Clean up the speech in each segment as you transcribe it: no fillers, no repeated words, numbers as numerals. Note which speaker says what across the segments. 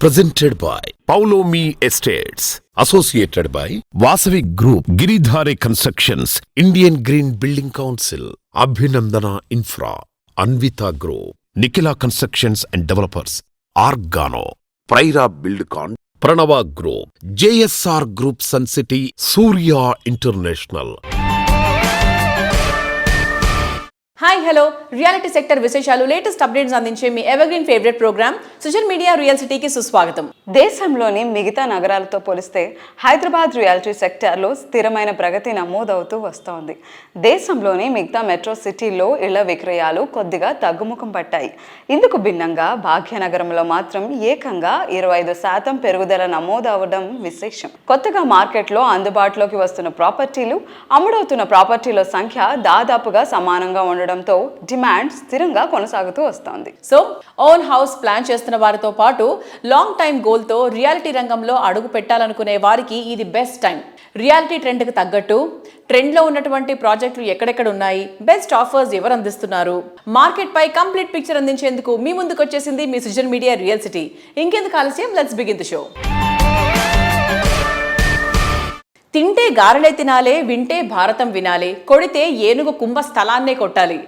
Speaker 1: Presented by Paulomi Estates. Associated by Vasavi Group, Giridhare Constructions, Indian Green Building Council, Abhinandana Infra, Anvita Group, Nikila Constructions and Developers, Argano, Praira Buildcon, Pranava Group, JSR Group Sun City, Surya International.
Speaker 2: Hi hello reality sector విశేషాలు latest updates అందించే మీ evergreen favourite programme social media real సిటీకి సుస్వాగతం.
Speaker 3: దేశంలోని మిగతా నగరాలతో పోలిస్తే Hyderabad reality సెక్టార్లో స్థిరమైన ప్రగతి నమోదవుతూ వస్తోంది. దేశంలోని మిగతా మెట్రో సిటీల్లో ఇళ్ల విక్రయాలు కొద్దిగా తగ్గుముఖం పట్టాయి. ఇందుకు భిన్నంగా భాగ్యనగరంలో మాత్రం ఏకంగా 25% పెరుగుదల నమోదవడం విశేషం. కొత్తగా మార్కెట్లో అందుబాటులోకి వస్తున్న ప్రాపర్టీలు, అమ్ముడవుతున్న ప్రాపర్టీల సంఖ్య దాదాపుగా సమానంగా ఉండడం తో డిమాండ్ స్థిరంగా కొనసాగుతూ వస్తోంది.
Speaker 2: సో ఓన్ హౌస్ ప్లాన్ చేస్తున్న వారితో పాటు లాంగ్ టైమ్ గోల్ తో రియాలిటీ రంగంలో అడుగు పెట్టాలనుకునే వారికి ఇది బెస్ట్ టైం. రియాలిటీ ట్రెండ్ కి తగ్గట్టు ట్రెండ్ లో ఉన్నటువంటి ప్రాజెక్టులు ఎక్కడెక్కడ ఉన్నాయి, బెస్ట్ ఆఫర్స్ ఎవరు అందిస్తున్నారు, మార్కెట్ పై కంప్లీట్ పిక్చర్ అందించేందుకు మీ ముందుకు వచ్చేసింది మీ సోషల్ మీడియా రియల్ సిటీ. ఇంకెందుకు ఆలస్యం, లెట్స్ బిగిన్ ది షో. తింటే గారెలే తినాలే, వింటే భారతం వినాలే, కొడితే ఏనుగు కుంభ స్థలాన్నే కొట్టాలి.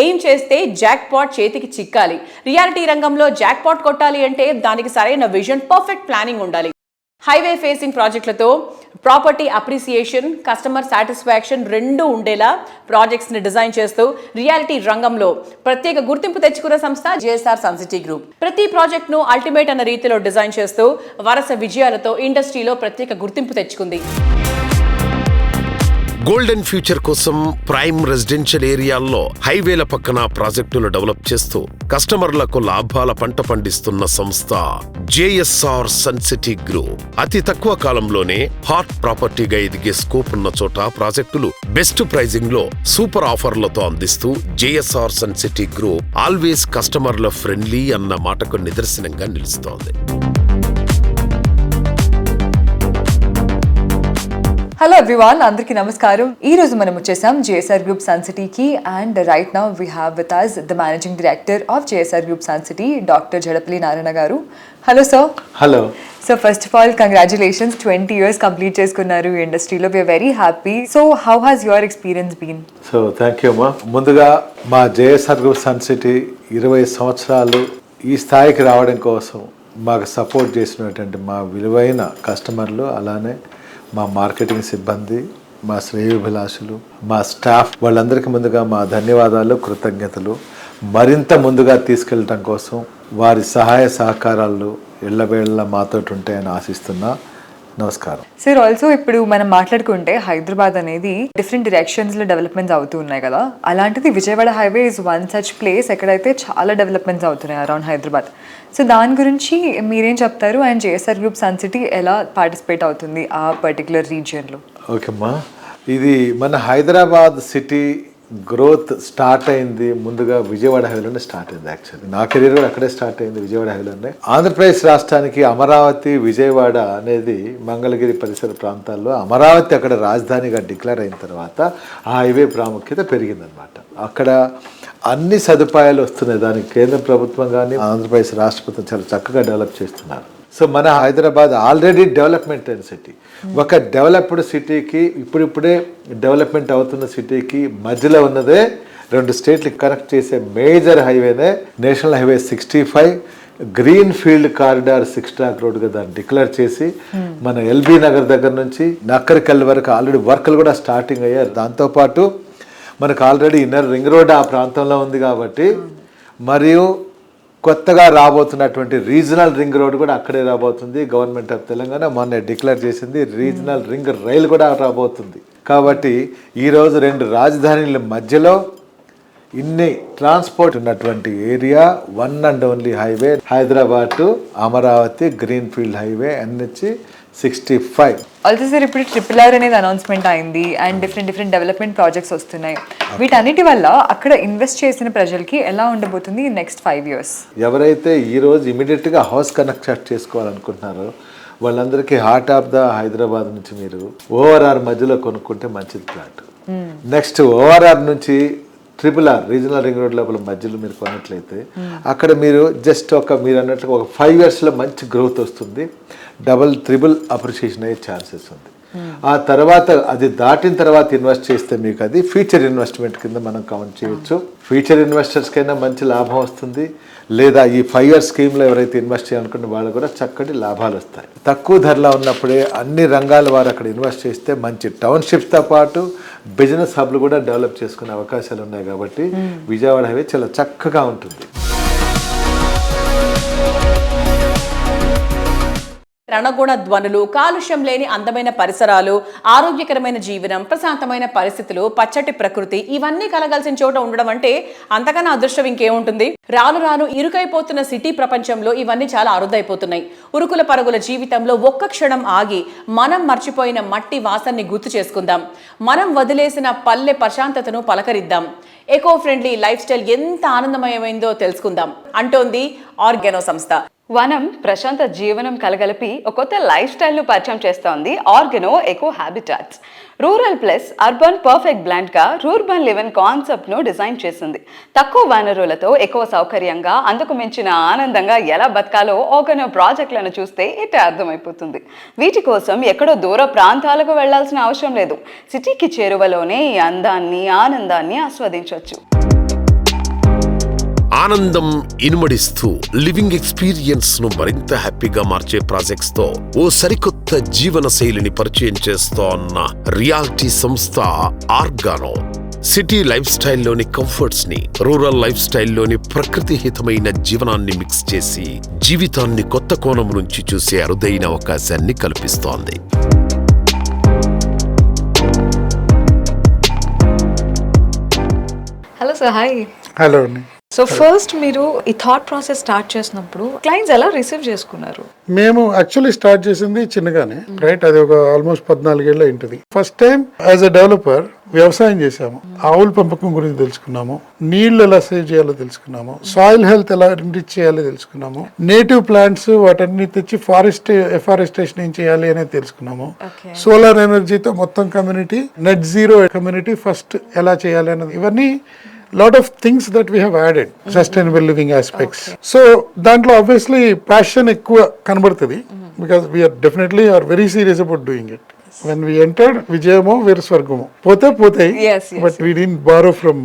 Speaker 2: ఎయిమ్ చేస్తే జాక్ పాట్ చేతికి చిక్కాలి. రియాలిటీ రంగంలో జాక్ పాట్ కొట్టాలి అంటే దానికి సరైన విజన్, పర్ఫెక్ట్ ప్లానింగ్ ఉండాలి. హైవే ఫేసింగ్ ప్రాజెక్టులతో ప్రాపర్టీ అప్రిసియేషన్, కస్టమర్ సాటిస్ఫాక్షన్ రెండూ ఉండేలా ప్రాజెక్ట్స్ని డిజైన్ చేస్తూ రియాలిటీ రంగంలో ప్రత్యేక గుర్తింపు తెచ్చుకున్న సంస్థ జేఎస్ఆర్ సన్ సిటీ గ్రూప్. ప్రతి ప్రాజెక్ట్ను అల్టిమేట్ అన్న రీతిలో డిజైన్ చేస్తూ వరుస విజయాలతో ఇండస్ట్రీలో ప్రత్యేక గుర్తింపు తెచ్చుకుంది.
Speaker 1: గోల్డెన్ ఫ్యూచర్ కోసం ప్రైమ్ రెసిడెన్షియల్ ఏరియాల్లో హైవేల పక్కన ప్రాజెక్టులు డెవలప్ చేస్తూ కస్టమర్లకు లాభాల పంట పండిస్తున్న సంస్థ జేఎస్ఆర్ సన్ సిటీ గ్రూప్. అతి తక్కువ కాలంలోనే హాట్ ప్రాపర్టీగా ఎదిగే స్కోప్ ఉన్న చోట ప్రాజెక్టులు బెస్ట్ ప్రైజింగ్ లో సూపర్ ఆఫర్లతో అందిస్తూ JSR sun city group always కస్టమర్ల ఫ్రెండ్లీ అన్న మాటకు నిదర్శనంగా నిలుస్తోంది.
Speaker 3: హలో ఎవ్రీవన్, అందరికీ నమస్కారం. ఈ రోజు మనం వచ్చేసాం జేఎస్ఆర్ గ్రూప్ సన్ సిటీకి and right now we have with us the managing director of JSR group sun City, doctor Jadapalli Narayana గారు. Hello sir.
Speaker 4: Hello.
Speaker 3: So first of all congratulations, 20 years complete చేసుకున్నారు ఈ ఇండస్ట్రీలో. We're very happy. So how has your experience been?
Speaker 4: So thank you అమ్మా. ముందుగా మా JSR group sun city 20 సంవత్సరాలు ఈ స్థాయికి రావడం కోసం మాకు సపోర్ట్ చేసినటువంటి మా విలువైన కస్టమర్లు, అలానే మా మార్కెటింగ్ సిబ్బంది, మా శ్రేయోభిలాషులు, మా స్టాఫ్, వాళ్ళందరికీ ముందుగా మా ధన్యవాదాలు, కృతజ్ఞతలు. మరింత ముందుగా తీసుకెళ్ళటం కోసం వారి సహాయ సహకారాలు ఎల్లవేళ మాతో ఉంటాయని ఆశిస్తున్నా. నమస్కారం
Speaker 3: సార్. ఆల్సో ఇప్పుడు మనం మాట్లాడుకుంటే హైదరాబాద్ అనేది డిఫరెంట్ డైరెక్షన్స్లో డెవలప్మెంట్స్ అవుతూ ఉన్నాయి కదా, అలాంటిది Vijayawada highway is one such place ఎక్కడైతే చాలా డెవలప్మెంట్స్ అవుతున్నాయి అరౌండ్ హైదరాబాద్. సో దాని గురించి మీరేం చెప్తారు and JSR group sun city ఎలా పార్టిసిపేట్ అవుతుంది ఆ పర్టికులర్ రీజియన్లో?
Speaker 4: ఓకేమ్మా. ఇది మన హైదరాబాద్ సిటీ గ్రోత్ స్టార్ట్ అయింది ముందుగా విజయవాడ హైవేలోనే స్టార్ట్ అయింది. యాక్చువల్లీ నా కెరీర్ కూడా అక్కడే స్టార్ట్ అయింది, విజయవాడ హైవేలోనే. ఆంధ్రప్రదేశ్ రాష్ట్రానికి అమరావతి, విజయవాడ అనేది మంగళగిరి పరిసర ప్రాంతాల్లో అమరావతి అక్కడ రాజధానిగా డిక్లేర్ అయిన తర్వాత ఆ హైవే ప్రాముఖ్యత పెరిగిందనమాట. అక్కడ అన్ని సదుపాయాలు వస్తున్నాయి. దానికి కేంద్ర ప్రభుత్వం కానీ ఆంధ్రప్రదేశ్ రాష్ట్ర ప్రభుత్వం చాలా చక్కగా డెవలప్ చేస్తున్నారు. సో మన హైదరాబాద్ ఆల్రెడీ డెవలప్మెంట్ అయిన సిటీ. ఒక డెవలప్డ్ సిటీకి, ఇప్పుడిప్పుడే డెవలప్మెంట్ అవుతున్న సిటీకి మధ్యలో ఉన్నదే 2 స్టేట్లు కనెక్ట్ చేసే మేజర్ హైవేనే national highway 65, green field corridor 6 track రోడ్గా దాన్ని డిక్లేర్ చేసి మన ఎల్బీ నగర్ దగ్గర నుంచి నక్కరికల్ వరకు ఆల్రెడీ వర్క్లు కూడా స్టార్టింగ్ అయ్యారు. దాంతోపాటు మనకు ఆల్రెడీ ఇన్నర్ రింగ్ రోడ్ ఆ ప్రాంతంలో ఉంది కాబట్టి, మరియు కొత్తగా రాబోతున్నటువంటి రీజనల్ రింగ్ రోడ్ కూడా అక్కడే రాబోతుంది. గవర్నమెంట్ ఆఫ్ తెలంగాణ మొన్న డిక్లేర్ చేసింది రీజనల్ రింగ్ రైల్ కూడా రాబోతుంది. కాబట్టి ఈరోజు 2 రాజధానుల మధ్యలో ఇన్ని ట్రాన్స్పోర్ట్ ఉన్నటువంటి area, one and only highway Hyderabad to Amaravati green field highway NH65.
Speaker 3: Also sir, ఇప్పుడు RRR అనేది అనౌన్స్మెంట్ అయింది అండ్ డిఫరెంట్ డెవలప్మెంట్ ప్రాజెక్ట్స్ వస్తున్నాయి. వీటన్నిటి వల్ల అక్కడ ఇన్వెస్ట్ చేసిన ప్రజలకి ఎలా ఉండబోతుంది నెక్స్ట్ 5 years?
Speaker 4: ఎవరైతే ఈరోజు ఇమీడియట్గా హౌస్ కనెక్ట్ చేసుకోవాలనుకుంటున్నారో వాళ్ళందరికీ హార్ట్ ఆఫ్ ద హైదరాబాద్ నుంచి మీరు ORR మధ్యలో కొనుక్కుంటే మంచిది ప్లాట్. నెక్స్ట్ ORR నుంచి RRR రీజనల్ రింగ్ రోడ్ లోపల మధ్యలో మీరు కొన్నట్లయితే అక్కడ మీరు జస్ట్ మీరు అన్నట్లుగా ఒక 5 yearsలో మంచి గ్రోత్ వస్తుంది, డబుల్ ట్రిపుల్ అప్రిషియేషన్ అయ్యే ఛాన్సెస్ ఉంది. ఆ తర్వాత అది దాటిన తర్వాత ఇన్వెస్ట్ చేస్తే మీకు అది ఫ్యూచర్ ఇన్వెస్ట్మెంట్ కింద మనం కౌంట్ చేయొచ్చు. ఫ్యూచర్ ఇన్వెస్టర్స్కైనా మంచి లాభం వస్తుంది, లేదా ఈ 5 year స్కీమ్లో ఎవరైతే ఇన్వెస్ట్ చేయాలనుకుంటే వాళ్ళు కూడా చక్కటి లాభాలు వస్తాయి. తక్కువ ధరలో ఉన్నప్పుడే అన్ని రంగాల వారు అక్కడ ఇన్వెస్ట్ చేస్తే మంచి టౌన్షిప్తో పాటు బిజినెస్ హబ్లు కూడా డెవలప్ చేసుకునే అవకాశాలు ఉన్నాయి. కాబట్టి విజయవాడ హైవే చాలా చక్కగా ఉంటుంది.
Speaker 2: రణగుణ ధ్వనులు, కాలుష్యం లేని అందమైన పరిసరాలు, ఆరోగ్యకరమైన జీవనం, ప్రశాంతమైన పరిస్థితులు, పచ్చటి ప్రకృతి, ఇవన్నీ కలగాల్సిన చోట ఉండడం అంటే అంతకన్నా అదృష్టం ఇంకేముంటుంది. రాను రాను ఇరుకైపోతున్న సిటీ ప్రపంచంలో ఇవన్నీ చాలా అరుదైపోతున్నాయి. ఉరుకుల పరుగుల జీవితంలో ఒక్క క్షణం ఆగి మనం మర్చిపోయిన మట్టి వాసనని గుర్తు చేసుకుందాం. మనం వదిలేసిన పల్లె ప్రశాంతతను పలకరిద్దాం. ఎకో ఫ్రెండ్లీ లైఫ్ స్టైల్ ఎంత ఆనందమయమైందో తెలుసుకుందాం అంటోంది ఆర్గానో సంస్థ.
Speaker 3: వనం ప్రశాంత జీవనం కలగలిపి ఒక కొత్త లైఫ్ స్టైల్ను పరిచయం చేస్తోంది Organo Eco Habitats. Rural plus urban perfect బ్లెండ్గా రూర్బన్ లివెన్ కాన్సెప్ట్ను డిజైన్ చేసింది. తక్కువ వనరులతో ఎక్కువ సౌకర్యంగా, అందుకు మించిన ఆనందంగా ఎలా బతకాలో ఆర్గానో ప్రాజెక్టులను చూస్తే ఇట్టే అర్థమైపోతుంది. వీటి కోసం ఎక్కడో దూర ప్రాంతాలకు వెళ్లాల్సిన అవసరం లేదు. సిటీకి చేరువలోనే ఈ అందాన్ని, ఆనందాన్ని ఆస్వాదించవచ్చు.
Speaker 1: ఆనందం ఇనుమడిస్తూ లివింగ్ ఎక్స్పీరియన్స్ ను మరింత హ్యాపీగా మార్చే ప్రాజెక్ట్స్ తో ఓ సరికొత్త జీవన శైలిని పరిచయం చేస్తోన్న రియాలిటీ సంస్థ ఆర్గానో. సిటీ లైఫ్ స్టైల్లోని కంఫర్ట్స్ ని రూరల్ లైఫ్ స్టైల్లోని ప్రకృతి హితమైన జీవనాన్ని మిక్స్ చేసి జీవితాన్ని కొత్త కోణం నుంచి చూసే అరుదైన అవకాశాన్ని కల్పిస్తోంది.
Speaker 5: Hello sir, hi.
Speaker 6: హలో అండి.
Speaker 5: సో ఫస్ట్ మీరు ఈ థాట్ ప్రాసెస్ స్టార్ట్ చేసినప్పుడు క్లయింట్స్ ఎలా రిసీవ్ చేసుకున్నారు?
Speaker 6: మేము యాక్చువల్లీ స్టార్ట్ చేసింది చిన్నగానే, రైట్? అది ఒక ఆల్మోస్ట్ 14 ఏళ్ళ ఇంటిది. First time as a developer వ్యవసాయం చేసాము. ఆవుల పెంపకం గురించి తెలుసుకున్నాము, నీళ్లు ఎలా సేవ్ చేయాలో తెలుసుకున్నాము, సాయిల్ హెల్త్ ఎలా ఎంరిచ్ చేయాలో తెలుసుకున్నాము, నేటివ్ ప్లాంట్స్ వాటన్ని తెచ్చి ఎఫారెస్టేషన్ ఏం చేయాలి అనేది తెలుసుకున్నాము. సోలార్ ఎనర్జీతో మొత్తం community, net zero community first ఎలా చేయాలి అన్నది, ఇవన్నీ lot of things that we have added, sustainable living aspects. So దాంట్లో obviously passion ఎక్కువ కనబడుతుంది, because we are very serious about doing it. When we entered, విజయమో వీర స్వర్గమో, పోతాయి, but we didn't borrow from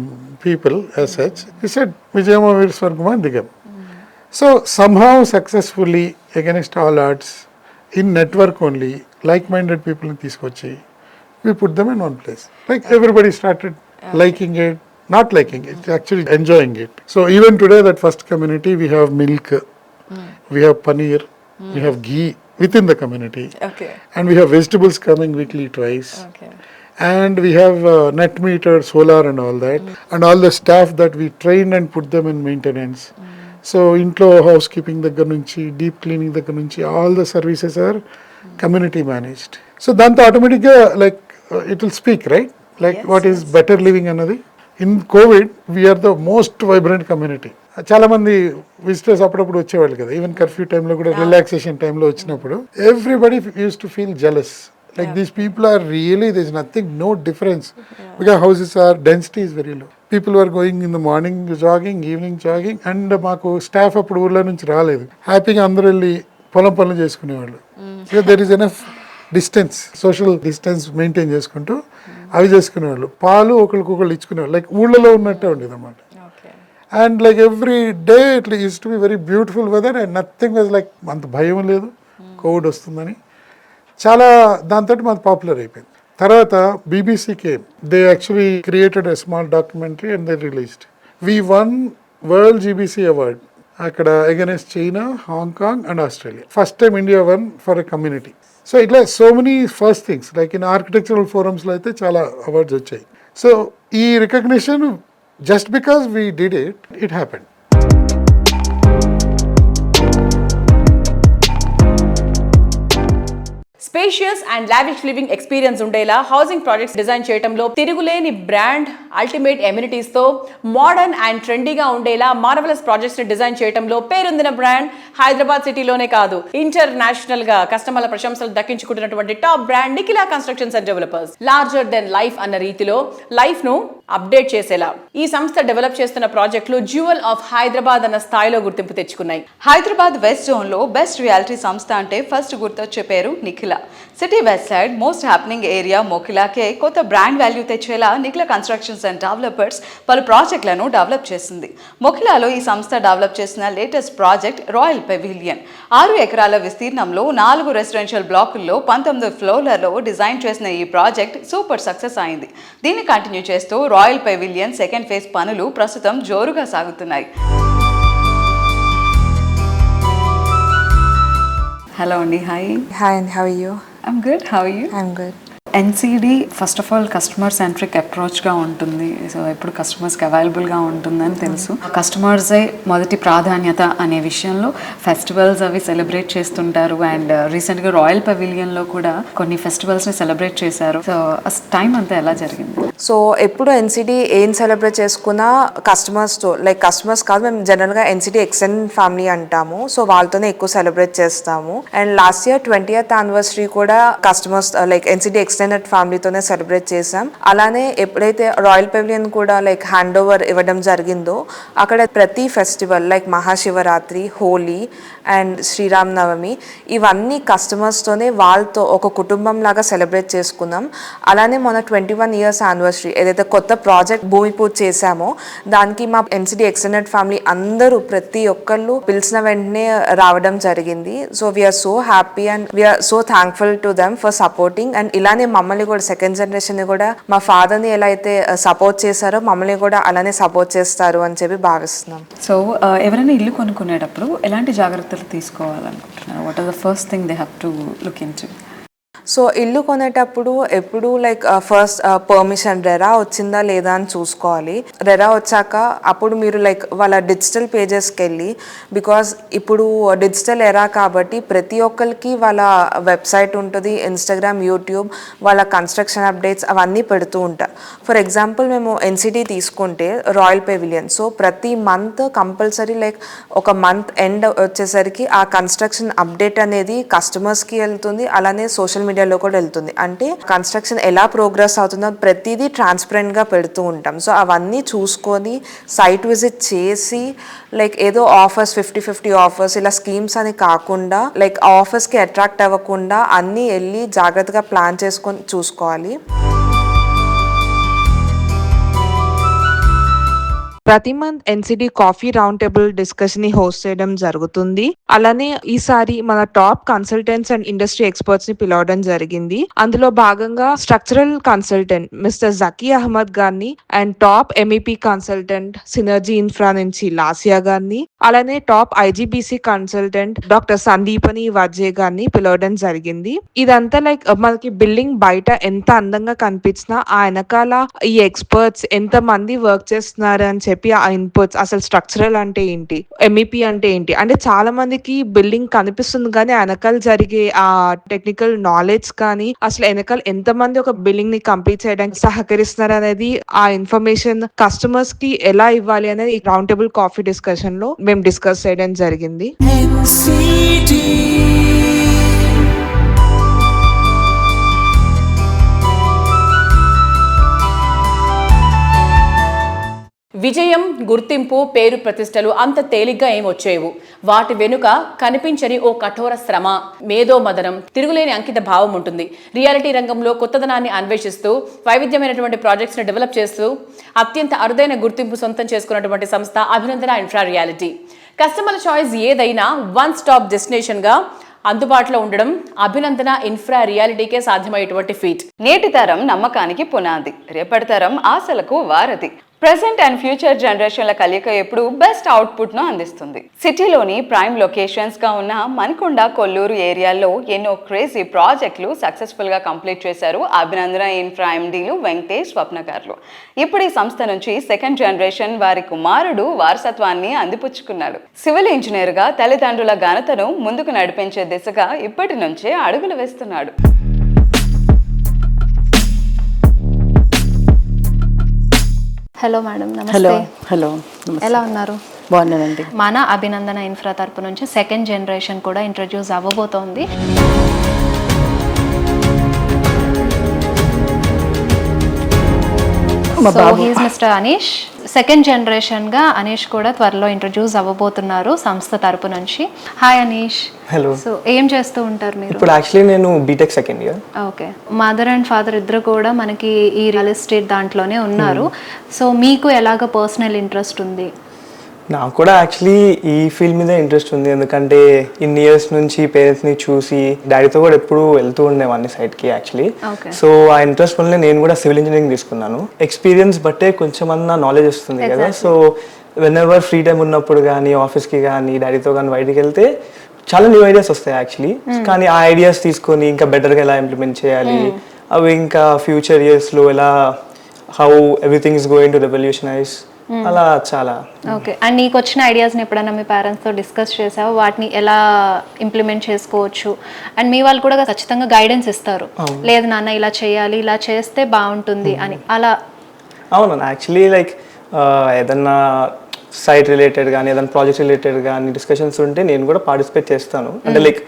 Speaker 6: people as such. We said విజయమో వీర స్వర్గమో అని దిగాం. So somehow successfully against all odds, in network only, like-minded people ని తీసుకొచ్చి we put them in one place. Like everybody started liking it, not liking it, actually enjoying it. So even today, that first community, we have milk, we have paneer, we have ghee within the community, and we have vegetables coming weekly twice, and we have net meter, solar and all that, and all the staff that we train and put them in maintenance. So intlo housekeeping దగ్గర నుంచి, deep cleaning దగ్గర నుంచి, all the services are community managed. So దాంతో automatically like it will speak, right? Like what is better living అన్నది. In covid we're the most vibrant community. చాలా మంది visitors అప్పుడప్పుడు వచ్చేవాళ్ళు కదా, ఈవెన్ కర్ఫ్యూ టైంలో కూడా, రిలాక్సేషన్ టైంలో వచ్చినప్పుడు everybody use to feel jealous. Like these people are really this nothing, no difference, because houses are density is very low. People are going in the morning jogging, evening jogging, and మాకు staff అప్పుడు ఊర్లో నుంచి రాలేదు, హ్యాపీగా అందరూ వెళ్ళి పొలం పనులు చేసుకునేవాళ్ళు. There is enough distance, social distance maintain చేసుకుంటూ అవి చేసుకునేవాళ్ళు. పాలు ఒకరికొకళ్ళు ఇచ్చుకునేవాళ్ళు, లైక్ ఊళ్ళలో ఉన్నట్టే ఉండేది అన్నమాట. And like every day it use to be very beautiful weather and nothing was like, అంత భయం లేదు కోవిడ్ వస్తుందని. చాలా దాంతో మాది పాపులర్ అయిపోయింది. తర్వాత BBC came, they actually created a small documentary and they released. We won world GBC award అక్కడ against China, Hong Kong and Australia. First time India won for a community. So ఇట్లా so many first things, like in architectural ఫోరమ్స్లో అయితే చాలా awards వచ్చాయి. So ఈ recognition just because we did it happened.
Speaker 2: Spacious and lavish living experience ఉండేలా housing projects design చేయడంలో తిరుగులేని brand, ultimate amenities తో మోడర్న్ అండ్ ట్రెండీగా ఉండేలా మార్వెలస్ ప్రాజెక్ట్స్ ని డిజైన్ చేయడంలో పేరొందిన బ్రాండ్ హైదరాబాద్ సిటీలోనే కాదు, ఇంటర్నేషనల్ గా కస్టమర్ల ప్రశంసలు దక్కించుకుంటున్నటువంటి top brand Nikhila constructions and developers. Larger than life అన్న రీతిలో లైఫ్ ను అప్డేట్ చేసేలా ఈ సంస్థ డెవలప్ చేస్తున్న ప్రాజెక్టులు జ్యువెల్ ఆఫ్ హైదరాబాద్ అన్న స్థాయిలో గుర్తింపు తెచ్చుకున్నాయి.
Speaker 3: హైదరాబాద్ వెస్ట్ జోన్ లో బెస్ట్ రియాలిటీ సంస్థ అంటే ఫస్ట్ గుర్తొచ్చే పేరు Nikhila. City west side most happening area మొకిలాకే కొత్త బ్రాండ్ వాల్యూ తెచ్చేలా నిఖిలా కన్స్ట్రక్షన్స్ అండ్ డెవలపర్స్ పలు ప్రాజెక్టులను డెవలప్ చేసింది. మొకిలాలో ఈ సంస్థ డెవలప్ చేసిన లేటెస్ట్ ప్రాజెక్ట్ రాయల్ పెవిలియన్. 6 ఎకరాల విస్తీర్ణంలో 4 రెసిడెన్షియల్ బ్లాకుల్లో 19 ఫ్లోర్లలో డిజైన్ చేసిన ఈ ప్రాజెక్ట్ సూపర్ సక్సెస్ అయింది. దీన్ని కంటిన్యూ చేస్తూ రాయల్ పెవిలియన్ సెకండ్ ఫేజ్ పనులు ప్రస్తుతం జోరుగా సాగుతున్నాయి. హలో అండి, hi.
Speaker 7: Hi, and how are you?
Speaker 3: I'm good, how are you?
Speaker 7: I'm good.
Speaker 3: NCD first of all customer centric అప్రోచ్గా ఉంటుంది. సో ఎప్పుడు కస్టమర్స్కి అవైలబుల్గా ఉంటుందని తెలుసు. కస్టమర్సే మొదటి ప్రాధాన్యత అనే విషయంలో ఫెస్టివల్స్ అవి సెలబ్రేట్ చేస్తుంటారు. అండ్ రీసెంట్గా రాయల్ పెవిలియన్లో కూడా కొన్ని ఫెస్టివల్స్ని సెలబ్రేట్ చేశారు. సో టైం అంతా ఎలా జరిగింది?
Speaker 7: సో ఎప్పుడు ఎన్సిటీ ఏం సెలబ్రేట్ చేసుకున్నా కస్టమర్స్తో, లైక్ కస్టమర్స్ కాదు, మేము జనరల్గా ఎన్సిటీ ఎక్స్టెండ్ ఫ్యామిలీ అంటాము. సో వాళ్ళతోనే ఎక్కువ సెలబ్రేట్ చేస్తాము. And last year 20th anniversary కూడా కస్టమర్స్ లైక్ ఎన్సిటీ ఎక్స్టెండెడ్ ఫ్యామిలీతోనే సెలబ్రేట్ చేసాం. అలానే ఎప్పుడైతే రాయల్ పెవిలియన్ కూడా లైక్ హ్యాండ్ ఓవర్ ఇవ్వడం జరిగిందో అక్కడ ప్రతి festival like Mahashivratri, Holi and Shriram Navami ఇవన్నీ కస్టమర్స్తోనే వాళ్ళతో ఒక కుటుంబం లాగా సెలబ్రేట్ చేసుకున్నాం. అలానే మన 21 years యానివర్సరీ ఏదైతే కొత్త ప్రాజెక్ట్ భూమి పూజ చేశామో దానికి మా ఎన్సిటీ ఎక్స్టెండెడ్ ఫ్యామిలీ అందరూ ప్రతి ఒక్కళ్ళు పిలిచిన వెంటనే రావడం జరిగింది. So we're so happy and we're so thankful to them for supporting. And ఇలానే మమ్మల్ని కూడా సెకండ్ జనరేషన్ కూడా మా ఫాదర్ని ఎలా అయితే సపోర్ట్ చేశారో మమ్మల్ని కూడా అలానే సపోర్ట్ చేస్తారు అని చెప్పి భావిస్తున్నాం.
Speaker 3: సో ఎవరైనా ఇల్లు కొనుక్కునేటప్పుడు ఎలాంటి జాగ్రత్తలు తీసుకోవాలనుకుంటున్నారు? What are the first thing they have to look into?
Speaker 7: So ఇల్లు కొనేటప్పుడు ఎప్పుడు లైక్ ఫస్ట్ పర్మిషన్ రెరా వచ్చిందా లేదా అని చూసుకోవాలి. రెరా వచ్చాక అప్పుడు మీరు లైక్ వాళ్ళ డిజిటల్ పేజెస్కి వెళ్ళి, బికాజ్ ఇప్పుడు డిజిటల్ ఎరా కాబట్టి ప్రతి ఒక్కరికి వాళ్ళ వెబ్సైట్ ఉంటుంది, ఇన్స్టాగ్రామ్, యూట్యూబ్, వాళ్ళ కన్స్ట్రక్షన్ అప్డేట్స్ అవన్నీ పెడుతూ ఉంటారు. ఫర్ ఎగ్జాంపుల్ మేము ఎన్సిటీ తీసుకుంటే రాయల్ పెవిలియన్, సో ప్రతి మంత్ కంపల్సరీ లైక్ ఒక మంత్ ఎండ్ వచ్చేసరికి ఆ కన్స్ట్రక్షన్ అప్డేట్ అనేది కస్టమర్స్కి వెళ్తుంది, అలానే సోషల్ మీడియాలో కూడా వెళ్తుంది. అంటే కన్స్ట్రక్షన్ ఎలా ప్రోగ్రెస్ అవుతుందో ప్రతిదీ ట్రాన్స్పరెంట్గా పెడుతూ ఉంటాం. సో అవన్నీ చూసుకొని సైట్ విజిట్ చేసి లైక్ ఏదో ఆఫర్స్ 50-50 ఆఫర్స్ ఇలా స్కీమ్స్ అని కాకుండా లైక్ ఆఫర్స్కి అట్రాక్ట్ అవ్వకుండా అన్నీ వెళ్ళి జాగ్రత్తగా ప్లాన్ చేసుకొని చూసుకోవాలి. ప్రతి month NCT coffee round table discussion ని హోస్ట్ చేయడం జరుగుతుంది. అలానే ఈసారి మన top consultants and industry experts ని పిలవడం జరిగింది. అందులో భాగంగా structural consultant mister Zaki Ahmed గారిని and top MEP consultant Synergy Infra నుంచి లాసియా గారిని, అలానే టాప్ ఐజీబీసీ కన్సల్టెంట్ డాక్టర్ సందీపని వర్జే గారిని పిలవడం జరిగింది. ఇదంతా లైక్ మనకి బిల్డింగ్ బయట ఎంత అందంగా కనిపించినా ఆ వెనకాల ఈ ఎక్స్పర్ట్స్ ఎంత మంది వర్క్ చేస్తున్నారు అని చెప్పి ఆ ఇన్పుట్స్, అసలు స్ట్రక్చరల్ అంటే ఏంటి, ఎంఈపీ అంటే ఏంటి, అంటే చాలా మందికి బిల్డింగ్ కనిపిస్తుంది కానీ వెనకాల జరిగే ఆ టెక్నికల్ నాలెడ్జ్ కానీ అసలు వెనకాల ఎంత మంది ఒక బిల్డింగ్ ని కంప్లీట్ చేయడానికి సహకరిస్తున్నారు అనేది ఆ ఇన్ఫర్మేషన్ కస్టమర్స్ కి ఎలా ఇవ్వాలి అనేది ఈ రౌండ్ టేబుల్ కాఫీ డిస్కషన్ లో మేము డిస్కస్ చేయడం జరిగింది.
Speaker 2: విజయం, గుర్తింపు, పేరు ప్రతిష్టలు అంత తేలిగ్గా ఏం వచ్చేవు. వాటి వెనుక కనిపించని ఓ కఠోర శ్రమ, మేధో మదనం, తిరుగులేని అంకిత భావం ఉంటుంది. రియాలిటీ రంగంలో కొత్తదనాన్ని అన్వేషిస్తూ వైవిధ్యమైనటువంటి ప్రాజెక్ట్స్ ని డెవలప్ చేస్తూ అత్యంత అరుదైన గుర్తింపు సొంతం చేసుకున్నటువంటి సంస్థ అభినందన ఇన్ఫ్రా రియాలిటీ. కస్టమర్ చాయిస్ ఏదైనా వన్ స్టాప్ డెస్టినేషన్ గా అందుబాటులో ఉండడం అభినందన ఇన్ఫ్రా రియాలిటీకే సాధ్యమయ్యేటువంటి ఫీట్.
Speaker 3: నేటి తరం నమ్మకానికి పునాది, రేపటి తరం ఆశలకు వారధి. ప్రెసెంట్ అండ్ ఫ్యూచర్ జనరేషన్ల కలయిక ఎప్పుడు బెస్ట్ అవుట్పుట్ను అందిస్తుంది. సిటీలోని ప్రైమ్ లొకేషన్స్గా ఉన్న మణికొండ, కొల్లూరు ఏరియాల్లో ఎన్నో క్రేజీ ప్రాజెక్టులు సక్సెస్ఫుల్గా కంప్లీట్ చేశారు అభినందన ఇన్ఫ్రా ఎండీలు వెంకటేష్, స్వప్నకార్లు. ఇప్పుడు ఈ సంస్థ నుంచి సెకండ్ జనరేషన్ వారి కుమారుడు వారసత్వాన్ని అందిపుచ్చుకున్నాడు. సివిల్ ఇంజనీర్గా తల్లిదండ్రుల ఘనతను ముందుకు నడిపించే దిశగా ఇప్పటి నుంచే అడుగులు వేస్తున్నాడు.
Speaker 8: హలో మేడం,
Speaker 9: హలో
Speaker 8: ఎలా ఉన్నారు?
Speaker 9: బాగున్నానండి.
Speaker 8: మన అభినందన ఇన్ఫ్రా తరపు నుంచి సెకండ్ జనరేషన్ కూడా ఇంట్రడ్యూస్ అవ్వబోతోంది. So he's mister Anish. Second generation గా అనీష్ కూడా త్వరలో ఇంట్రడ్యూస్ అవ్వబోతున్నారు సంస్థ తరపు నుంచి. హాయ్ అనీష్.
Speaker 10: హలో.
Speaker 8: సో ఏం చేస్తూ ఉంటారు మీరు?
Speaker 10: ఇప్పుడు యాక్చువల్లీ నేను BTech second year.
Speaker 8: Okay. Mother and father ఇద్దరు కూడా మనకి ఈ రియల్ ఎస్టేట్ దాంట్లోనే ఉన్నారు. సో మీకు ఎలాగ పర్సనల్ ఇంట్రెస్ట్ ఉంది?
Speaker 10: నాకు కూడా యాక్చువల్లీ ఈ ఫీల్డ్ మీద ఇంట్రెస్ట్ ఉంది, ఎందుకంటే ఇన్ని ఇయర్స్ నుంచి పేరెంట్స్ని చూసి డాడీతో కూడా ఎప్పుడు వెళ్తూ ఉండేవాడిని సైడ్కి యాక్చువల్లీ. సో ఆ ఇంట్రెస్ట్ వల్ల నేను కూడా సివిల్ ఇంజనీరింగ్ తీసుకున్నాను. ఎక్స్పీరియన్స్ బట్టే కొంచెం అన్న నాలెడ్జ్ వస్తుంది కదా. So when ever free time ఉన్నప్పుడు కానీ ఆఫీస్కి కానీ డాడీతో కానీ బయటికి వెళ్తే చాలా న్యూ ఐడియాస్ వస్తాయి యాక్చువల్లీ. కానీ ఆ ఐడియాస్ తీసుకొని ఇంకా బెటర్గా ఎలా ఇంప్లిమెంట్ చేయాలి, అవి ఇంకా ఫ్యూచర్ ఇయర్స్లో ఎలా how everything is going to revolutionise, అలా చాలా.
Speaker 8: ఓకే. అండ్ నీకు వచ్చిన ఐడియాస్ని ఎప్పుడైనా మీ పేరెంట్స్తో డిస్కస్ చేసావు? వాటిని ఎలా ఇంప్లిమెంట్ చేసుకోవచ్చు? అండ్ మీ వాళ్ళు కూడా ఖచ్చితంగా గైడెన్స్ ఇస్తారు, లేదు నాన్న ఇలా చేయాలి, ఇలా చేస్తే బాగుంటుంది అని. అలా
Speaker 10: అవును, యాక్చువల్లీ లైక్ ఏదన్నా సైట్ రిలేటెడ్ కానీ ఏదైనా ప్రాజెక్ట్ రిలేటెడ్ కానీ డిస్కషన్స్ ఉంటే నేను కూడా పార్టిసిపేట్ చేస్తాను. అంటే లైక్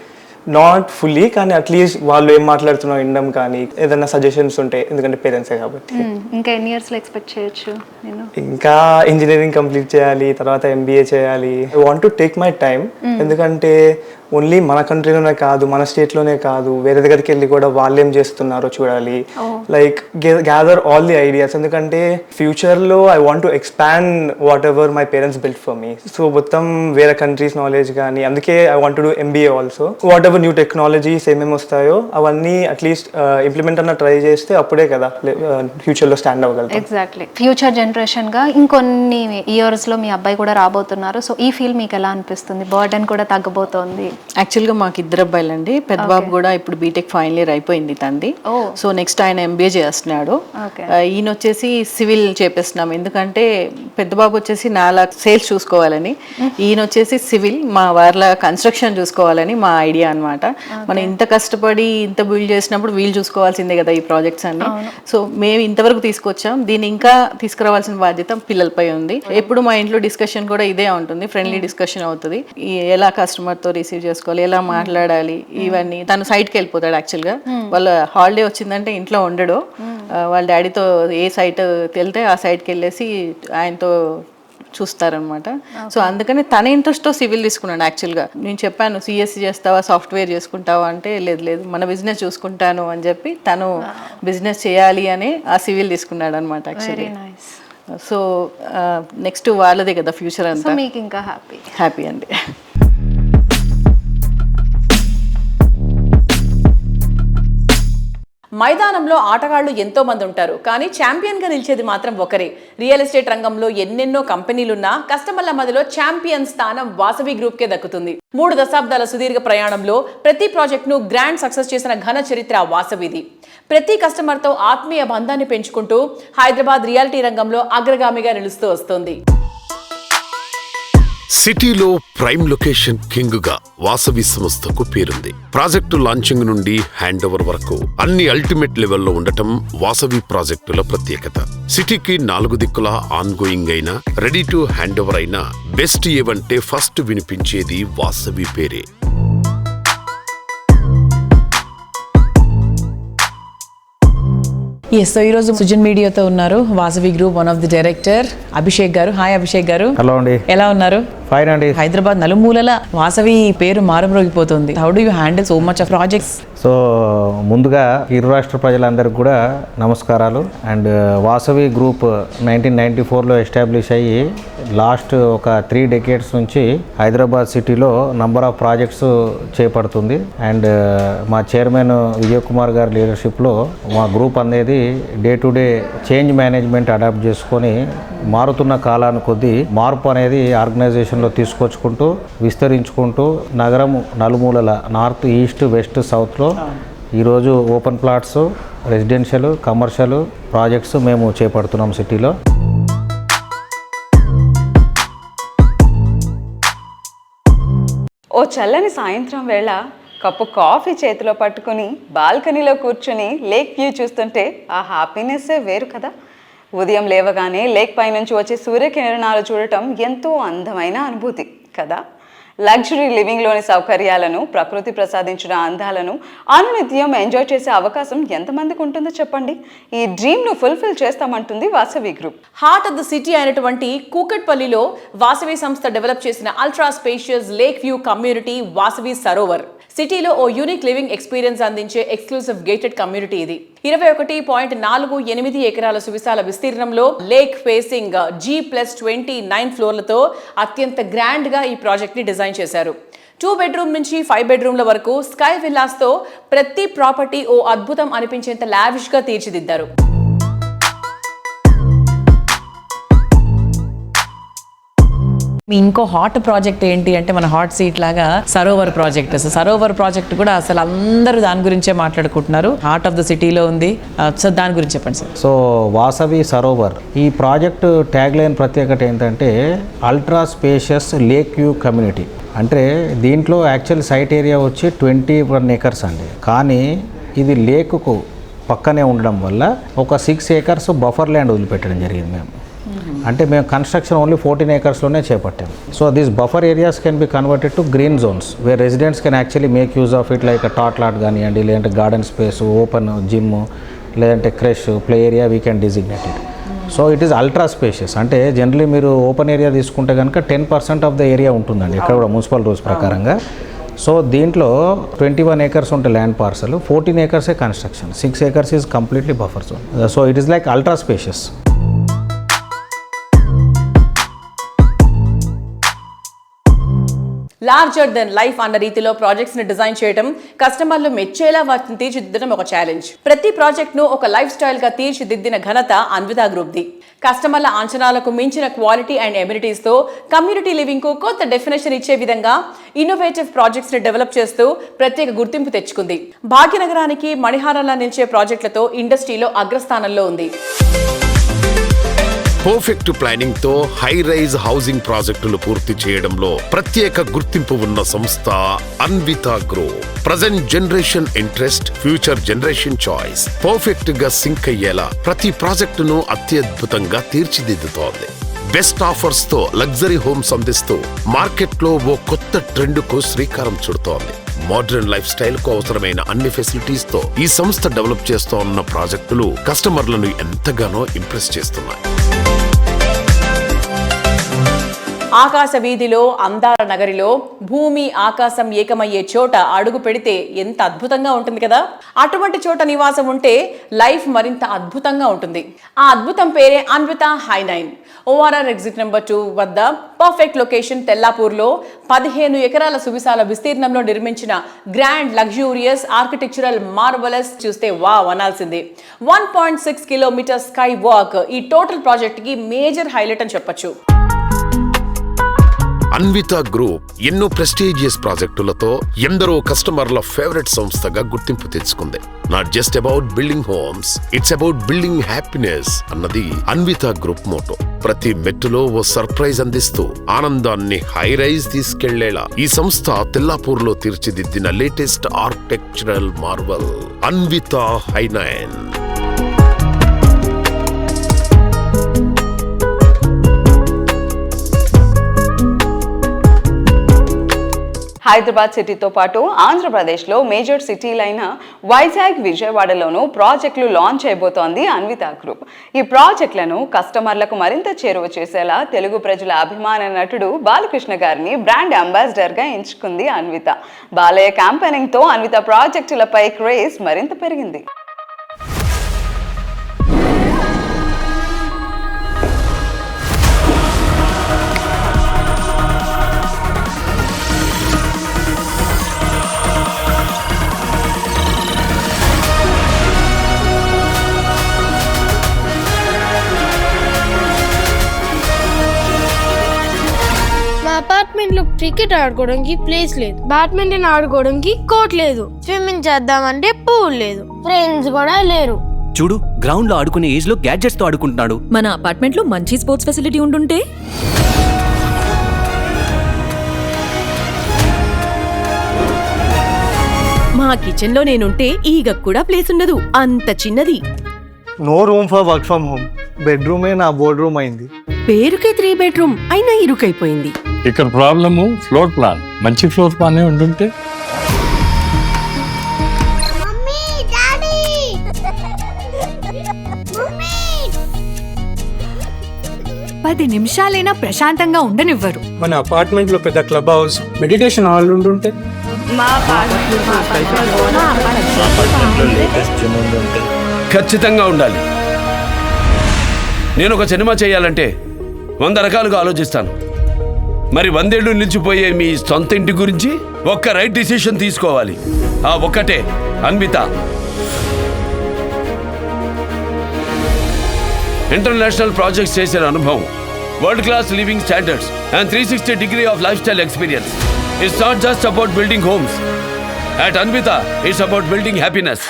Speaker 10: నాట్ ఫుల్లీ, కానీ అట్లీస్ట్ వాళ్ళు ఏం మాట్లాడుతున్నారో వినడం కానీ ఏదైనా సజెషన్స్ ఉంటాయి, ఎందుకంటే పేరెంట్సే కాబట్టి.
Speaker 8: ఇంకా ఎన్ని ఇయర్స్లో ఎక్స్పెక్ట్ చేయొచ్చు నేను?
Speaker 10: ఇంకా ఇంజనీరింగ్ కంప్లీట్ చేయాలి, తర్వాత ఎంబీఏ చేయాలి. I want to take my time, ఎందుకంటే ఓన్లీ మన కంట్రీలోనే కాదు, మన స్టేట్లోనే కాదు, వేరే దగ్గరికి వెళ్ళి కూడా వాళ్ళు ఏం చేస్తున్నారో చూడాలి. Like gather all the ideas, ఎందుకంటే ఫ్యూచర్లో I want to expand what ever my parents built for me. So మొత్తం వేరే కంట్రీస్ నాలెడ్జ్ కానీ, అందుకే I want to do MBA also. What ever new technologies ఏమేమి వస్తాయో అవన్నీ అట్లీస్ట్ ఇంప్లిమెంట్ అన్న ట్రై చేస్తే అప్పుడే కదా ఫ్యూచర్లో స్టాండ్ అవ్వగలుగుతాం.
Speaker 8: ఎగ్జాక్ట్లీ. ఫ్యూచర్ జనరేషన్గా ఇంకొన్ని ఇయర్స్లో మీ అబ్బాయి కూడా రాబోతున్నారు. సో ఈ ఫీల్డ్ మీకు ఎలా అనిపిస్తుంది? బర్డెన్ కూడా తగ్గబోతోంది.
Speaker 9: యాక్చువల్గా మాకు ఇద్దరు అబ్బాయిలండి. పెద్ద బాబు కూడా ఇప్పుడు బీటెక్ ఫైనల్ ఇయర్ అయిపోయింది తంది. సో నెక్స్ట్ ఆయన ఎంబీఏ చేస్తున్నాడు. ఈయన వచ్చేసి సివిల్ చేపిస్తున్నాం, ఎందుకంటే పెద్ద బాబు వచ్చేసి నాలా సేల్స్ చూసుకోవాలని, ఈయన వచ్చేసి సివిల్ మా వాళ్ళ కన్స్ట్రక్షన్ చూసుకోవాలని మా ఐడియా అనమాట. మనం ఇంత కష్టపడి ఇంత బిల్డ్ చేసినప్పుడు వీళ్ళు చూసుకోవాల్సిందే కదా ఈ ప్రాజెక్ట్స్ అన్ని. సో మేము ఇంతవరకు తీసుకొచ్చాం, దీన్ని ఇంకా తీసుకురావాల్సిన బాధ్యత పిల్లలపై ఉంది. ఎప్పుడు మా ఇంట్లో డిస్కషన్ కూడా ఇదే ఉంటుంది, ఫ్రెండ్లీ డిస్కషన్ అవుతుంది. ఎలా కస్టమర్తో రిసీవ్ చేసుకోవాలి, ఎలా మాట్లాడాలి, ఇవన్నీ. తను సైట్కి వెళ్ళిపోతాడు యాక్చువల్గా. వాళ్ళ హాలిడే వచ్చిందంటే ఇంట్లో ఉండడు, వాళ్ళ డాడీతో ఏ సైట్ వెళ్తే ఆ సైట్కి వెళ్ళేసి ఆయనతో చూస్తారనమాట. సో అందుకని తన ఇంట్రెస్ట్తో సివిల్ తీసుకున్నాడు యాక్చువల్గా. నేను చెప్పాను సిఎస్సి చేస్తావా, సాఫ్ట్వేర్ చేసుకుంటావా అంటే లేదు లేదు మన బిజినెస్ చూసుకుంటాను అని చెప్పి తను బిజినెస్ చేయాలి అని ఆ సివిల్ తీసుకున్నాడు అనమాట యాక్చువల్లీ. సో నెక్స్ట్ వాళ్ళదే కదా ఫ్యూచర్ అంతా.
Speaker 8: మీకు ఇంకా
Speaker 9: హ్యాపీ అండి.
Speaker 2: మైదానంలో ఆటగాళ్లు ఎంతో మంది ఉంటారు, కానీ ఛాంపియన్గా నిలిచేది మాత్రం ఒకరే. రియల్ ఎస్టేట్ రంగంలో ఎన్నెన్నో కంపెనీలున్నా కస్టమర్ల మధ్యలో ఛాంపియన్ స్థానం వాసవి గ్రూప్కే దక్కుతుంది. 3 దశాబ్దాల సుదీర్ఘ ప్రయాణంలో ప్రతి ప్రాజెక్ట్ను గ్రాండ్ సక్సెస్ చేసిన ఘన చరిత్ర వాసవిది. ప్రతి కస్టమర్తో ఆత్మీయ బంధాన్ని పెంచుకుంటూ హైదరాబాద్ రియాలిటీ రంగంలో అగ్రగామిగా నిలుస్తూ వస్తోంది.
Speaker 1: సిటీలో ప్రైమ్ లొకేషన్ కింగ్ గా వాసవి సంస్థకు పేరుంది. ప్రాజెక్టు లాంచింగ్ నుండి హ్యాండ్ ఓవర్ వరకు అన్ని అల్టిమేట్ లెవెల్లో ఉండటం వాసవి ప్రాజెక్టుల ప్రత్యేకత. సిటీకి 4 దిక్కులా ఆన్ గోయింగ్ అయినా, రెడీ టు హ్యాండ్ ఓవర్ అయినా బెస్ట్ ఏవంటే ఫస్ట్ వినిపించేది వాసవి పేరే.
Speaker 9: ఎస్, సో ఈరోజు సుజన్ మీడియాతో ఉన్నారు Vasavi group one of the director Abhishek గారు. హాయ్ అభిషేక్ గారు.
Speaker 11: హలో అండి.
Speaker 9: ఎలా ఉన్నారు?
Speaker 11: ఫైన్ అండి.
Speaker 9: హైదరాబాద్ నలుమూలల వాసవి పేరు మారుమ్రోగిపోతుంది. How do you handle so much of projects?
Speaker 11: So ముందుగా ఇరు రాష్ట్ర ప్రజలందరికీ కూడా నమస్కారాలు. అండ్ వాసవి గ్రూప్ 1994లో ఎస్టాబ్లిష్ అయ్యి లాస్ట్ ఒక 3 decades నుంచి హైదరాబాద్ సిటీలో నంబర్ ఆఫ్ ప్రాజెక్ట్స్ చేపడుతుంది. అండ్ మా చైర్మన్ విజయ్ కుమార్ గారి లీడర్షిప్లో మా గ్రూప్ అనేది day to day change management adapt చేసుకొని మారుతున్న కాలాన్ని కొద్దీ మార్పు అనేది ఆర్గనైజేషన్లో తీసుకొచ్చుకుంటూ విస్తరించుకుంటూ నగరం నలుమూలల నార్త్, ఈస్ట్, వెస్ట్, సౌత్లో ఈరోజు open plots, residential, commercial projects మేము చేపడుతున్నాం సిటీలో.
Speaker 3: ఓ చల్లని సాయంత్రం వేళ కప్పు కాఫీ చేతిలో పట్టుకుని బాల్కనీలో కూర్చుని లేక్ వ్యూ చూస్తుంటే ఆ హ్యాపీనెస్సే వేరు కదా. ఉదయం లేవగానే లేక్ పైనుంచి వచ్చే సూర్యకిరణాలు చూడటం ఎంతో అందమైన అనుభూతి కదా. లగ్జరీ లివింగ్లోని సౌకర్యాలను, ప్రకృతి ప్రసాదించిన అందాలను అనునిత్యం ఎంజాయ్ చేసే అవకాశం ఎంతమందికి ఉంటుందో చెప్పండి. ఈ డ్రీమ్ను ఫుల్ఫిల్ చేస్తామంటుంది Vasavi group.
Speaker 2: Heart of the city అయినటువంటి కూకట్పల్లిలో వాసవి సంస్థ డెవలప్ చేసిన ultra spacious lake view community Vasavi Sarovar. సిటీలో ఓ యూనిక్ లివింగ్ ఎక్స్పీరియన్స్ అందించే ఎక్స్క్లూసివ్ గేటెడ్ కమ్యూనిటీ ఇది. 21.48 ఎకరాల సువిశాల విస్తీర్ణంలో లేక్ ఫేసింగ్ G+29 ఫ్లోర్లతో అత్యంత గ్రాండ్ గా ఈ ప్రాజెక్ట్ ని డిజైన్ చేశారు. 2 బెడ్రూమ్ నుంచి 5 బెడ్రూమ్ల వరకు స్కై విల్లాస్ తో ప్రతి ప్రాపర్టీ ఓ అద్భుతం అనిపించేంత లావిష్ గా తీర్చిదిద్దారు.
Speaker 12: మీ ఇంకో హాట్ ప్రాజెక్ట్ ఏంటి అంటే మన హాట్ సీట్ లాగా సరోవర్ ప్రాజెక్ట్. సరోవర్ ప్రాజెక్ట్ కూడా అసలు అందరూ దాని గురించే మాట్లాడుకుంటున్నారు. హార్ట్ ఆఫ్ ద సిటీలో ఉంది. సో దాని గురించి చెప్పండి సార్.
Speaker 11: సో వాసవి సరోవర్ ఈ ప్రాజెక్టు ట్యాగ్ లైన్ ప్రత్యేకత ఏంటంటే ultra spacious lake view community. అంటే దీంట్లో యాక్చువల్ సైట్ ఏరియా వచ్చి 21 acres అండి. కానీ ఇది లేకుకు పక్కనే ఉండడం వల్ల ఒక 6 acres బఫర్ ల్యాండ్ వదిలిపెట్టడం జరిగింది మేము. అంటే మేము కన్స్ట్రక్షన్ ఓన్లీ 14 acresలోనే చేపట్టాము. So this buffer areas can be converted to green zones where residents can actually make use of it like tot lot కానివ్వండి, లేదంటే గార్డెన్ స్పేస్, ఓపెన్ జిమ్, లేదంటే creche, play area we can designate it. So it is ultra spacious. అంటే generally మీరు open area తీసుకుంటే కనుక 10% of the area ఉంటుందండి ఇక్కడ కూడా మున్సిపల్ రూల్స్ ప్రకారంగా. సో దీంట్లో 21 acres ఉంటే land parcel, 14 acres construction, 6 acres is completely buffer zone. So it is like ultra spacious.
Speaker 2: Larger than life అన్న రీతిలో ప్రాజెక్ట్స్ ని డిజైన్ చేయడం, కస్టమర్లు మెచ్చేలా వాటిని తీర్చిదిద్దడం ఒక ఛాలెంజ్. ప్రతి ప్రాజెక్ట్ ను ఒక లైఫ్ స్టైల్ గా తీర్చిదిద్దిన ఘనత అన్విత గ్రూప్ ది. కస్టమర్ల అంచనాలకు మించిన క్వాలిటీ అండ్ ఎమ్యూనిటీస్ తో కమ్యూనిటీ లివింగ్ కు కొత్త డెఫినేషన్ ఇచ్చే విధంగా ఇన్నోవేటివ్ ప్రాజెక్ట్స్ ని డెవలప్ చేస్తూ ప్రత్యేక గుర్తింపు తెచ్చుకుంది. భాగ్యనగరానికి మణిహారంలా నిలిచే ప్రాజెక్టులతో ఇండస్ట్రీలో అగ్రస్థానంలో ఉంది.
Speaker 1: పర్ఫెక్ట్ ప్లానింగ్ తో హై రైజ్ హౌసింగ్ ప్రాజెక్టులు పూర్తి చేయడంలో ప్రత్యేక గుర్తింపు ఉన్న సంస్థ Anvita group. Present generation interest, future generation choice perfect గా సింక్ అయ్యేలా ప్రతి ప్రాజెక్టును అత్యద్భుతంగా తీర్చిదిద్దుతోంది. బెస్ట్ ఆఫర్స్ తో లగ్జరీ హోమ్స్ అందిస్తూ మార్కెట్ లో ఓ కొత్త ట్రెండ్ కు శ్రీకారం చుడుతోంది. మోడర్న్ లైఫ్ స్టైల్ కు అవసరమైన అన్ని ఫెసిలిటీస్ తో ఈ సంస్థ డెవలప్ చేస్తోన్న ప్రాజెక్టులు కస్టమర్లను ఎంతగానో ఇంప్రెస్ చేస్తున్నాయి.
Speaker 2: ఆకాశ వీధిలో, అందాల నగరిలో భూమి ఆకాశం ఏకమయ్యే చోట అడుగు పెడితే ఎంత అద్భుతంగా ఉంటుంది కదా. అటువంటి చోట నివాసం ఉంటే లైఫ్ మరింత అద్భుతంగా ఉంటుంది. ఆ అద్భుతం పేరే అన్విత హై9. ORR ఎగ్జిట్ నెంబర్ 2 వద్ద పర్ఫెక్ట్ లొకేషన్ తెల్లాపూర్లో 15 ఎకరాల సువిశాల విస్తీర్ణంలో నిర్మించిన గ్రాండ్ లగ్జూరియస్ ఆర్కిటెక్చరల్ మార్వలస్ చూస్తే వావ్ అనాల్సిందే. 1.6 కిలోమీటర్ స్కై వాక్ ఈ టోటల్ ప్రాజెక్ట్ కి మేజర్ హైలైట్ అని చెప్పొచ్చు.
Speaker 1: అన్విత గ్రూప్ ఎన్నో ప్రెస్టీజియస్ ప్రాజెక్టులతో ఎందరో కస్టమర్ల ఫేవరెట్ సంస్థగా గుర్తింపు తెచ్చుకుంది. Not just about building homes, it's about building happiness అన్నది అన్విత గ్రూప్ మోటో. ప్రతి మెట్టులో ఓ సర్ప్రైజ్ అందిస్తూ ఆనందాన్ని హై రైజ్ తీసుకెళ్లేలా ఈ సంస్థ తెల్లాపూర్లో తీర్చిదిద్దిన లేటెస్ట్ ఆర్కిటెక్చరల్ మార్వల్ అన్విత హై9.
Speaker 3: హైదరాబాద్ సిటీతో పాటు ఆంధ్రప్రదేశ్లో మేజర్ సిటీలైన వైజాగ్, విజయవాడలోనూ ప్రాజెక్టులు లాంచ్ చేయబోతోంది అన్విత గ్రూప్. ఈ ప్రాజెక్టులను కస్టమర్లకు మరింత చేరువ చేసేలా తెలుగు ప్రజల అభిమాన నటుడు బాలకృష్ణ గారిని బ్రాండ్ అంబాసిడర్గా ఎంచుకుంది అన్విత. బాలయ్య క్యాంపెయినింగ్తో అన్విత ప్రాజెక్టులపై క్రేజ్ మరింత పెరిగింది.
Speaker 13: అపార్ట్మెంట్ లో క్రికెట్ ఆడుకోవడానికి ప్లేస్ లేదు, బ్యాడ్మింటన్ ఆడుకోవడానికి కోర్ట్ లేదు, స్విమ్మింగ్ చేద్దామంటే పూల్ లేదు, ఫ్రెండ్స్ కూడా లేరు.
Speaker 14: చూడు, గ్రౌండ్ లో ఆడుకునే ఏజ్ లో గ్యాడ్జెట్స్ తో ఆడుకుంటున్నాడు.
Speaker 15: మన అపార్ట్మెంట్ లో మంచి స్పోర్ట్స్ ఫెసిలిటీ ఉండుంటే. మా కిచెన్ లో నేనుంటే ఈగ కూడా ప్లేస్ ఉండదు, అంత చిన్నది.
Speaker 10: No room for work from home. బెడ్రూమే నా బోర్డ్ రూమ్ అయింది.
Speaker 15: పేరుకే 3 బెడ్రూమ్ అయినా ఇరుకైపోయింది.
Speaker 16: ఇక్కడ ప్రాబ్లము ఫ్లోర్ ప్లాన్. మంచి ఫ్లోర్ ప్లానే ఉంటుంటే.
Speaker 15: పది నిమిషాలైనా ప్రశాంతంగా ఉండనివ్వరు.
Speaker 10: మన అపార్ట్మెంట్ లో పెద్ద క్లబ్ హౌస్, మెడిటేషన్ హాల్ ఉంటుంటే.
Speaker 17: ఖచ్చితంగా ఉండాలి. నేను ఒక సినిమా చేయాలంటే 100 రకాలుగా ఆలోచిస్తాను. మరి 100 ఏళ్ళు నిలిచిపోయే మీ సొంత ఇంటి గురించి ఒక్క రైట్ డిసిషన్ తీసుకోవాలి. ఆ ఒక్కటే అన్విత. ఇంటర్నేషనల్ ప్రాజెక్ట్స్ చేసిన అనుభవం, world class living standards and 360 degree of lifestyle experience. It's not just about building homes. At Anvita it's about building happiness.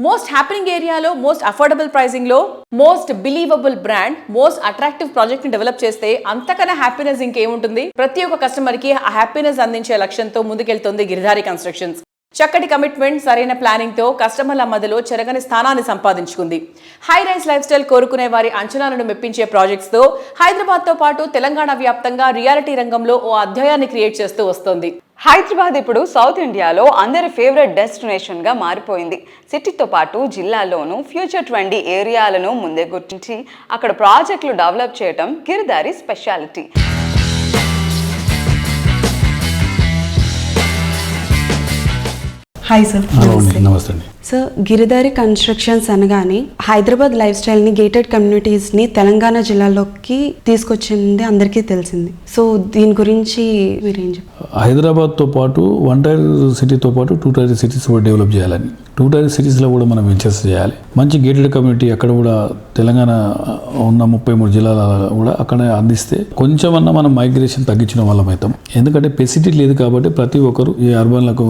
Speaker 2: Most happening ఏరియాలో మోస్ట్ అఫోర్డబుల్ ప్రైసింగ్ లో most believable brand, most attractive project ని develop చేస్తే అంతకన్నా happiness ఇంకేముంటుంది. ప్రతి ఒక్క customer కి ఆ హ్యాపీనెస్ అందించే లక్ష్యంతో ముందుకెళ్తోంది గిరిధారి కన్స్ట్రక్షన్స్. చక్కటి కమిట్మెంట్, సరైన ప్లానింగ్ తో కస్టమర్ల మధ్యలో చెరగని స్థానాన్ని సంపాదించుకుంది. హై రైజ్ లైఫ్ స్టైల్ కోరుకునే వారి అంచనాలను మెప్పించే ప్రాజెక్ట్స్ తో హైదరాబాద్ తో పాటు తెలంగాణ వ్యాప్తంగా రియాలిటీ రంగంలో ఓ అధ్యాయాన్ని క్రియేట్ చేస్తూ వస్తోంది.
Speaker 3: హైదరాబాద్ ఇప్పుడు సౌత్ ఇండియాలో అందరి ఫేవరెట్ డెస్టినేషన్ గా మారిపోయింది. సిటీతో పాటు జిల్లాల్లోనూ ఫ్యూచర్ ట్రెండీ ఏరియాలను ముందే గుర్తించి అక్కడ ప్రాజెక్టులు డెవలప్ చేయడం గిరిధారి స్పెషాలిటీ.
Speaker 18: Hi sir.
Speaker 16: నమస్తే అండి.
Speaker 18: సార్, గిరిధారి కన్స్ట్రక్షన్స్ అనగానే హైదరాబాద్ లైఫ్ స్టైల్ని, గేటెడ్ కమ్యూనిటీస్ని తెలంగాణ జిల్లాలోకి తీసుకొచ్చింది అందరికీ తెలిసింది. సో దీని గురించి మీరేం చెప్తారు?
Speaker 16: హైదరాబాద్తో పాటు 1 టైర్ సిటీతో పాటు 2 టైర్ సిటీస్ కూడా డెవలప్ చేయాలని, 2 టైర్ సిటీస్లో కూడా మనం వెంచర్స్ చేయాలి. మంచి గేటెడ్ కమ్యూనిటీ అక్కడ కూడా తెలంగాణ ఉన్న 33 జిల్లాల కూడా అక్కడ అందిస్తే కొంచెమన్నా మనం మైగ్రేషన్ తగ్గించిన వాళ్ళం అవుతాం. ఎందుకంటే ఫెసిలిటీ లేదు కాబట్టి ప్రతి ఒక్కరు ఈ అర్బన్లకు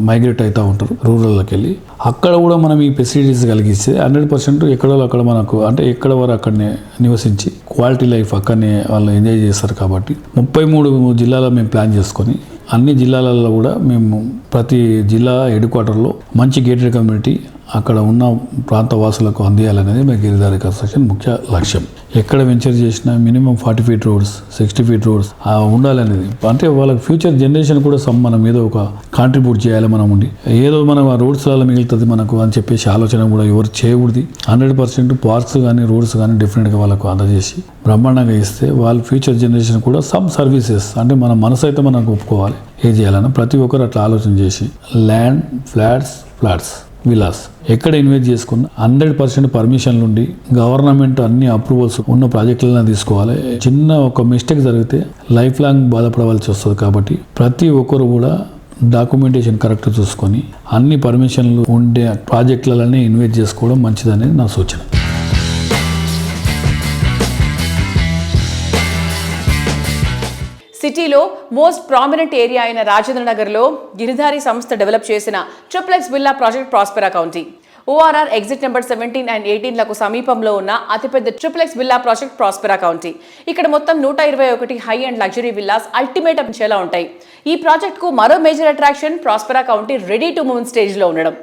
Speaker 16: మైగ్రేట్ అవుతూ ఉంటారు, రూరల్లోకి వెళ్ళి. అక్కడ కూడా మనం ఈ ఫెసిలిటీస్ కలిగిస్తే 100% ఎక్కడో అక్కడ మనకు, అంటే ఎక్కడ వారు అక్కడనే నివసించి క్వాలిటీ లైఫ్ అక్కడనే వాళ్ళు ఎంజాయ్ చేస్తారు. కాబట్టి 33 జిల్లాలో మేము ప్లాన్ చేసుకొని అన్ని జిల్లాలలో కూడా మేము ప్రతి జిల్లా హెడ్ క్వార్టర్లో మంచి గేటెడ్ కమ్యూనిటీ అక్కడ ఉన్న ప్రాంత వాసులకు అందియాలనేది మా గిరిధారి కన్స్ట్రక్షన్ ముఖ్య లక్ష్యం. ఎక్కడ వెంచర్ చేసినా minimum 40 feet roads, 60 feet roads ఉండాలనేది. అంటే వాళ్ళకి ఫ్యూచర్ జనరేషన్ కూడా మనం ఏదో ఒక కాంట్రిబ్యూట్ చేయాలి. మనం ఉండి ఏదో మనం ఆ రోడ్స్లలో మిగులుతుంది మనకు అని చెప్పేసి ఆలోచన కూడా ఎవరు చేయకూడదు. 100% పార్క్స్ కానీ రోడ్స్ కానీ డెఫినెట్గా వాళ్ళకు అందజేసి బ్రహ్మాండంగా ఇస్తే వాళ్ళ ఫ్యూచర్ జనరేషన్ కూడా సమ్ సర్వీసెస్, అంటే మన మనసు అయితే మనకు ఒప్పుకోవాలి ఏం చేయాలని. ప్రతి ఒక్కరు అట్లా ఆలోచన చేసి ల్యాండ్, ఫ్లాట్స్, విలాస్ ఎక్కడ ఇన్వెస్ట్ చేసుకున్న 100% పర్మిషన్లు ఉండి గవర్నమెంట్ అన్ని అప్రూవల్స్ ఉన్న ప్రాజెక్టులను తీసుకోవాలి. చిన్న ఒక మిస్టేక్ జరిగితే లైఫ్ లాంగ్ బాధపడవలసి వస్తుంది. కాబట్టి ప్రతి ఒక్కరు కూడా డాక్యుమెంటేషన్ కరెక్ట్ చూసుకొని అన్ని పర్మిషన్లు ఉండే ప్రాజెక్టులనే ఇన్వెస్ట్ చేసుకోవడం మంచిదనేది నా సూచన.
Speaker 2: సిటీలో మోస్ట్ ప్రామినెంట్ ఏరియా అయిన రాజేంద్ర నగర్లో గిరిధారి సంస్థ డెవలప్ చేసిన triplex villa project Prospera County. ORR exit number 17 and 18లకు సమీపంలో ఉన్న అతిపెద్ద triplex villa project Prospera County. ఇక్కడ మొత్తం 121 high and luxury villas ultimate అంచేలా ఉంటాయి. ఈ ప్రాజెక్ట్కు మరో major attraction Prospera County ready to move స్టేజ్లో ఉండడం.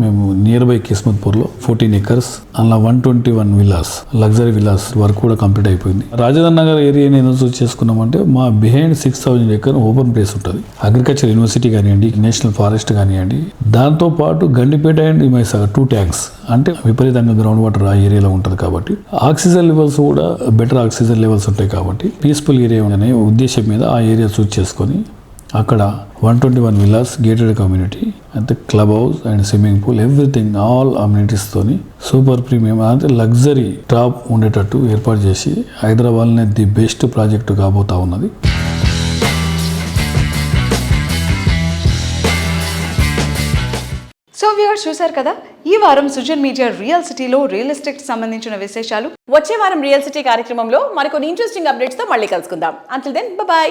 Speaker 16: మేము నియర్ బై కిస్మత్పూర్లో 14 acres అలా 121 విల్లాస్, లగ్జరీ విల్లాస్ వర్క్ కూడా కంప్లీట్ అయిపోయింది. రాజేంద్ర నగర్ ఏరియాని ఎందుకు చేసుకున్నామంటే మా బిహైండ్ 6000 acre ఓపెన్ ప్లేస్ ఉంటుంది. అగ్రికల్చర్ యూనివర్సిటీ కానివ్వండి, నేషనల్ ఫారెస్ట్ కానివ్వండి, దాంతోపాటు గండిపేట అండ్ హిమాయసాగర్ 2 ట్యాంక్స్, అంటే విపరీతంగా గ్రౌండ్ వాటర్ ఆ ఏరియాలో ఉంటుంది. కాబట్టి ఆక్సిజన్ లెవెల్స్ కూడా బెటర్ ఆక్సిజన్ లెవెల్స్ ఉంటాయి. కాబట్టి పీస్ఫుల్ ఏరియా అనే ఉద్దేశం మీద ఆ ఏరియా చూస్ చేసుకొని అక్కడ 121 విల్లాస్, గేటెడ్ కమ్యూనిటీ, అంటే club house and swimming pool, everything all అమ్యూనిటీస్తోని సూపర్ ప్రీమియం అంటే లగ్జరీ టాప్ ఉండేటట్టు ఏర్పాటు చేసి హైదరాబాద్లోనే ది బెస్ట్ ప్రాజెక్టు కాబోతా ఉన్నది.
Speaker 5: సో
Speaker 3: వ్యూవర్స్ చూశారు కదా, ఈ వారం సుజన్ మీడియా రియల్ సిటీలో రియల్ ఎస్టేట్ సంబంధించిన విశేషాలు.
Speaker 2: వచ్చే వారం రియల్ సిటీ కార్యక్రమంలో మరికొన్ని ఇంట్రెస్టింగ్ అప్డేట్స్ తో మళ్ళీ కలుసుకుందాం. Until then by.